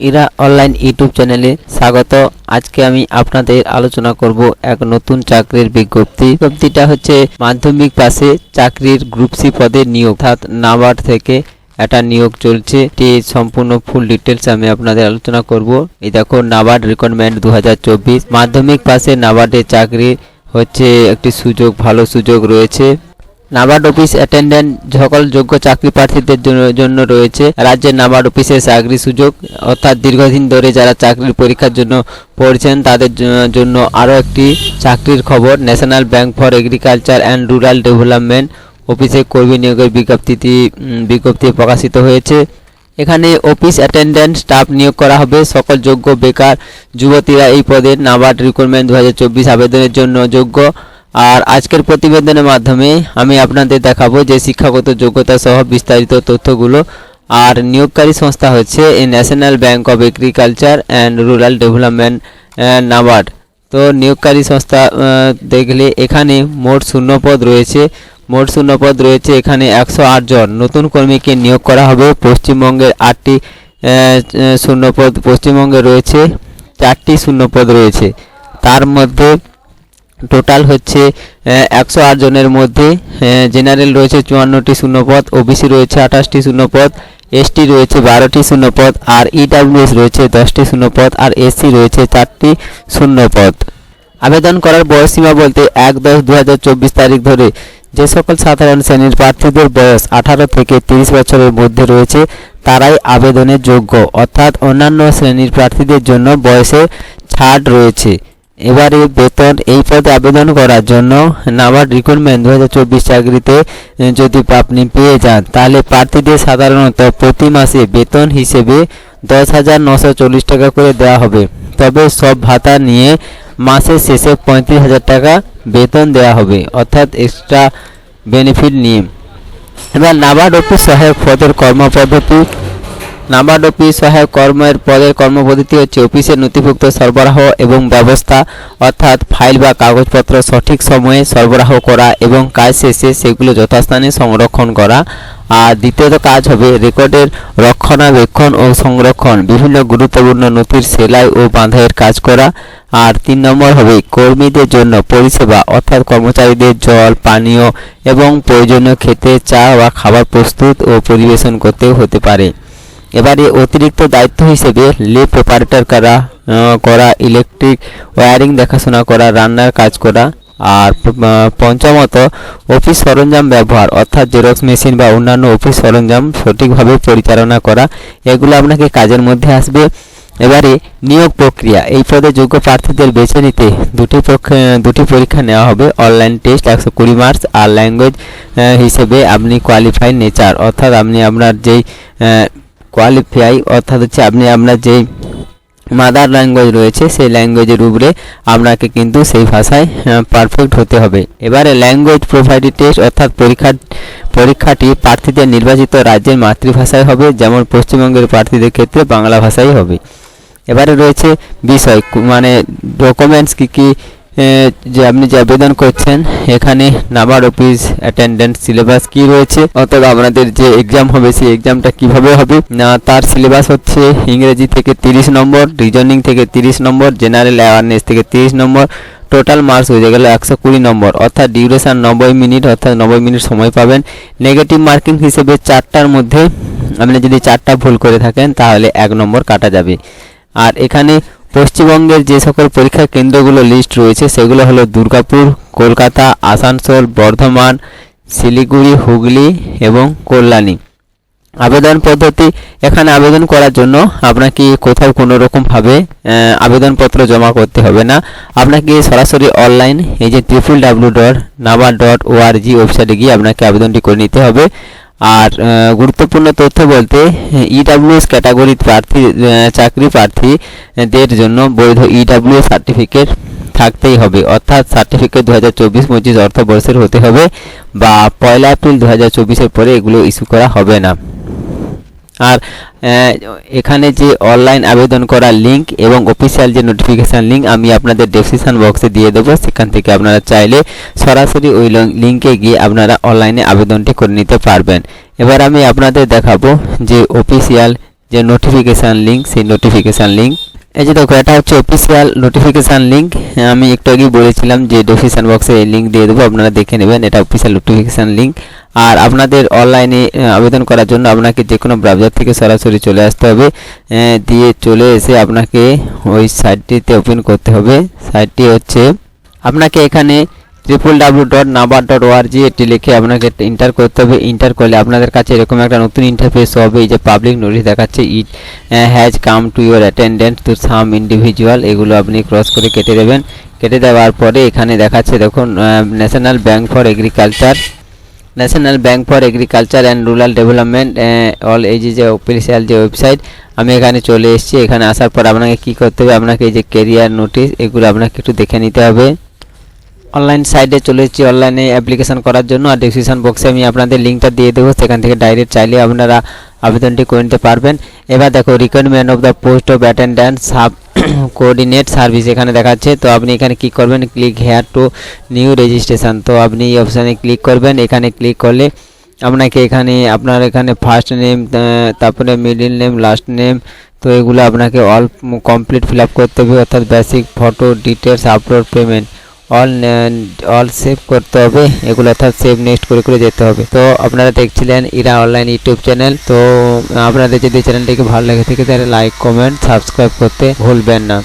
Ira online YouTube চ্যানেলে স্বাগত। আজকে আমি আপনাদের আলোচনা করব এক নতুন চাকরির বিজ্ঞপ্তি। বিজ্ঞপ্তিটা হচ্ছে মাধ্যমিক পাশে চাকরির গ্রুপ সি পদে নিয়োগ, অর্থাৎ নাবার্ড থেকে একটা নিয়োগ চলছে। এটি সম্পূর্ণ ফুল ডিটেলস আমি আপনাদের আলোচনা করব। এই দেখো, নাবার্ড রিক্রুটমেন্ট 2024 মাধ্যমিক পাশে নাবার্ডের চাকরি হচ্ছে একটি সুযোগ, ভালো সুযোগ রয়েছে। নাবার্ড অফিস অ্যাটেন্ডেন্ট সকল যোগ্য চাকরি প্রার্থীদের জন্য রয়েছে রাজ্যের নাবার্ড অফিসে চাকরি সুযোগ, অর্থাৎ দীর্ঘদিন ধরে যারা চাকরির পরীক্ষার জন্য পড়ছেন তাদের জন্য আরও একটি চাকরির খবর। National bank for agriculture and rural development অফিসে কর্মী নিয়োগের বিজ্ঞপ্তি প্রকাশিত হয়েছে। এখানে অফিস অ্যাটেন্ডেন্ট স্টাফ নিয়োগ করা হবে। সকল যোগ্য বেকার যুবতীরা এই পদে নাবার্ড রিক্রুটমেন্ট 2024 আবেদনের জন্য যোগ্য। আর আজকের প্রতিবেদনের মাধ্যমে আমি আপনাদের দেখাবো যে শিক্ষাগত যোগ্যতা সহ বিস্তারিত তথ্যগুলো। আর নিয়োগকারী সংস্থা হচ্ছে এই national bank of agriculture and rural development NABARD. তো নিয়োগকারী সংস্থা দেখলে এখানে মোট শূন্যপদ রয়েছে এখানে 108 জন নতুন কর্মীকে নিয়োগ করা হবে। পশ্চিমবঙ্গের 8টি শূন্যপদ, পশ্চিমবঙ্গে রয়েছে 4টি শূন্যপদ রয়েছে। তার মধ্যে টোটাল হচ্ছে 108 জনের মধ্যে জেনারেল রয়েছে 54টি শূন্যপদ, ওবিসি রয়েছে 28টি শূন্যপদ, এসটি রয়েছে 12টি শূন্যপদ, আর ইডাব্লিউএস রয়েছে 10টি শূন্যপদ, আর এসসি রয়েছে 4টি শূন্যপদ। আবেদন করার বয়সসীমা বলতে 1/10/2024 তারিখ ধরে যে সকল সাধারণ শ্রেণীর প্রার্থীদের বয়স 18 থেকে 30 বছরের মধ্যে রয়েছে তারাই আবেদনের যোগ্য, অর্থাৎ অন্যান্য শ্রেণীর প্রার্থীদের জন্য বয়সে ছাড় রয়েছে। এবারে বেতন, এই পদে আবেদন করার জন্য নাবার্ড রিক্রুটমেন্ট 2024 চাকরিতে যদি আপনি পেয়ে যান তাহলে প্রার্থীদের সাধারণত প্রতি মাসে বেতন হিসেবে 10,940 টাকা করে দেওয়া হবে। তবে সব ভাতা নিয়ে মাসের শেষে 35,000 টাকা বেতন দেওয়া হবে, অর্থাৎ এক্সট্রা বেনিফিট নিয়ে। এবার নাবার্ড অফিস সহায়ক পদের কর্মপদ্ধতি। নাবার্ড অফিস সহায়ক পদের কর্মপদ্ধতি হচ্ছে অফিসের নথিভুক্ত সরবরাহ এবং ব্যবস্থা, অর্থাৎ ফাইল বা কাগজপত্র সঠিক সময়ে সরবরাহ করা এবং কাজ শেষে সেগুলো যথাস্থানে সংরক্ষণ করা। আর দ্বিতীয়ত কাজ হবে রেকর্ডের রক্ষণাবেক্ষণ ও সংরক্ষণ, বিভিন্ন গুরুত্বপূর্ণ নথির সেলাই ও বাঁধাইয়ের কাজ করা। আর 3 নম্বর হবে কর্মীদের জন্য পরিষেবা, অর্থাৎ কর্মচারীদের জল পানীয় এবং প্রয়োজনীয় খেতে চা বা খাবার প্রস্তুত ও পরিবেশন করতেও হতে পারে। এবারে অতিরিক্ত দায়িত্ব হিসেবে লিফট অপারেটর করা, ইলেকট্রিক ওয়্যারিং দেখাশোনা করা, রান্নার কাজ করা। আর পঞ্চমত অফিস সরঞ্জাম ব্যবহার, অর্থাৎ জেরক্স মেশিন বা অন্যান্য অফিস সরঞ্জাম সঠিকভাবে পরিচালনা করা, এগুলো আপনাকে কাজের মধ্যে আসবে। এবারে নিয়োগ প্রক্রিয়া, এই পদে যোগ্য প্রার্থীদের বেছে নিতে দুটি পরীক্ষা নেওয়া হবে। অনলাইন টেস্ট 120 মার্কস, আর ল্যাঙ্গুয়েজ হিসেবে আপনি কোয়ালিফাইড নেচার, অর্থাৎ আপনি আপনার যেই আপনি আপনার যেই মাদার ল্যাঙ্গুয়েজ রয়েছে সেই ল্যাঙ্গুয়েজের উপরে আপনাকে কিন্তু সেই ভাষায় পারফেক্ট হতে হবে। এবারে ল্যাঙ্গুয়েজ প্রোফাইল টেস্ট, অর্থাৎ পরীক্ষাটি প্রার্থীদের নির্বাচিত রাজ্যের মাতৃভাষায় হবে, যেমন পশ্চিমবঙ্গের প্রার্থীদের ক্ষেত্রে বাংলা ভাষাই হবে। এবারে রয়েছে বিষয়, মানে ডকুমেন্টস কী যে আপনি যে আবেদন করছেন, এখানে নাবার্ড অফিস অ্যাটেন্ডেন্ট সিলেবাস কি রয়েছে, অর্থাৎ আপনাদের যে এক্সাম হবে সেই এক্সামটা কিভাবে হবে না, তার সিলেবাস হচ্ছে ইংরেজি থেকে 30 নম্বর, রিজনিং থেকে 30 নম্বর, জেনারেল অ্যাওয়ারনেস থেকে 30 নম্বর, টোটাল মার্কস হয়ে গেল 120 নম্বর, অর্থাৎ ডিউরেশন 90 মিনিট, অর্থাৎ 90 মিনিট সময় পাবেন। নেগেটিভ মার্কিং হিসেবে 4টার মধ্যে আপনি যদি 4টা ভুল করে থাকেন তাহলে 1 নম্বর কাটা যাবে। আর এখানে পশ্চিমবঙ্গের যে সকল পরীক্ষা কেন্দ্রগুলো লিস্ট রয়েছে সেগুলো হলো দুর্গাপুর, কলকাতা, আসানসোল, বর্ধমান, শিলিগুড়ি, হুগলি এবং কল্যাণী। আবেদন পদ্ধতি, এখানে আবেদন করার জন্য আপনাকে কোথাও কোনো রকমভাবে আবেদনপত্র জমা করতে হবে না। আপনাকে সরাসরি অনলাইন এই যে www.nabard.org ওয়েবসাইটে গিয়ে আপনাকে আবেদনটি করে নিতে হবে। আর গুরুত্বপূর্ণ তথ্য বলতে ইডাব্লিউএস ক্যাটাগরির চাকরি প্রার্থীদের জন্য বৈধ ইডাব্লিউএস সার্টিফিকেট থাকতেই হবে, অর্থাৎ সার্টিফিকেট 2024-25 অর্থবর্ষের হতে হবে, বা 1 এপ্রিল 2024-এর পরে এগুলো ইস্যু করা হবে না। আর এখানে যে অনলাইন আবেদন করার লিঙ্ক এবং অফিসিয়াল যে নোটিফিকেশান লিঙ্ক আমি আপনাদের ডেসক্রিপশন বক্সে দিয়ে দেবো, সেখান থেকে আপনারা চাইলে সরাসরি ওই লিঙ্কে গিয়ে আপনারা অনলাইনে আবেদনটি করে নিতে পারবেন। এবার আমি আপনাদের দেখাবো যে অফিসিয়াল যে নোটিফিকেশান লিঙ্ক, সেই নোটিফিকেশান লিঙ্ক। এই যে দেখো, এটা হচ্ছে অফিসিয়াল নোটিফিকেশান লিঙ্ক। আমি একটু আগেই বলেছিলাম যে ডেসক্রিপশন বক্সে এই লিঙ্ক দিয়ে দেবো, আপনারা দেখে নেবেন। এটা অফিসিয়াল নোটিফিকেশান লিঙ্ক। আর আপনাদের অনলাইনে আবেদন করার জন্য আপনাকে যে কোনো ব্রাউজার থেকে সরাসরি চলে আসতে হবে, দিয়ে চলে এসে আপনাকে ওই সাইটটিতে ওপেন করতে হবে। সাইটটি হচ্ছে, আপনাকে এখানে www.nabard.org এটি লিখে আপনাকে এন্টার করতে হবে। এন্টার করলে আপনাদের কাছে এরকম একটা নতুন ইন্টারফেস হবে। এই যে পাবলিক নোটিশ দেখাচ্ছে, it has come to your attendance to some individual, এগুলো আপনি ক্রস করে কেটে দেবেন। কেটে দেওয়ার পরে এখানে দেখাচ্ছে দেখুন, national bank for agriculture, national bank for agriculture and rural development all, এই যে অফিসিয়াল যে ওয়েবসাইট। আমি এখানে চলে এসেছি। এখানে আসার পর আপনাকে কী করতে হবে, আপনাকে এই যে কেরিয়ার নোটিশ, এগুলো আপনাকে একটু দেখে নিতে হবে। অনলাইন সাইটে চলে এসেছি অনলাইনে অ্যাপ্লিকেশন করার জন্য। আর ডেসক্রিপশন বক্সে আমি আপনাদের লিঙ্কটা দিয়ে দেবো, সেখান থেকে ডাইরেক্ট চাইলে আপনারা আবেদনটি করে নিতে পারবেন। এবার দেখো, requirement of the post of attendance sub coordinate service এখানে দেখাচ্ছে। তো আপনি এখানে ক্লিক করবেন, click here two new registration. তো আপনি এই অপশানে ক্লিক করবেন। এখানে ক্লিক করলে আপনাকে এখানে আপনার এখানে ফার্স্ট নেম, তারপরে মিডল নেম, লাস্ট নেম, তো এগুলো আপনাকে অল কমপ্লিট ফিল আপ করতে হবে, অর্থাৎ basic photo details, upload payment all save করতে হবে এগুলো, অর্থাৎ সেভ নেক্সট করে করে যেতে হবে। তো আপনারা দেখছিলেন ইরা অনলাইন ইউটিউব চ্যানেল। তো আপনাদের যদি চ্যানেলটিকে ভালো লেগে থাকে তাহলে লাইক, কমেন্ট, সাবস্ক্রাইব করতে ভুলবেন না।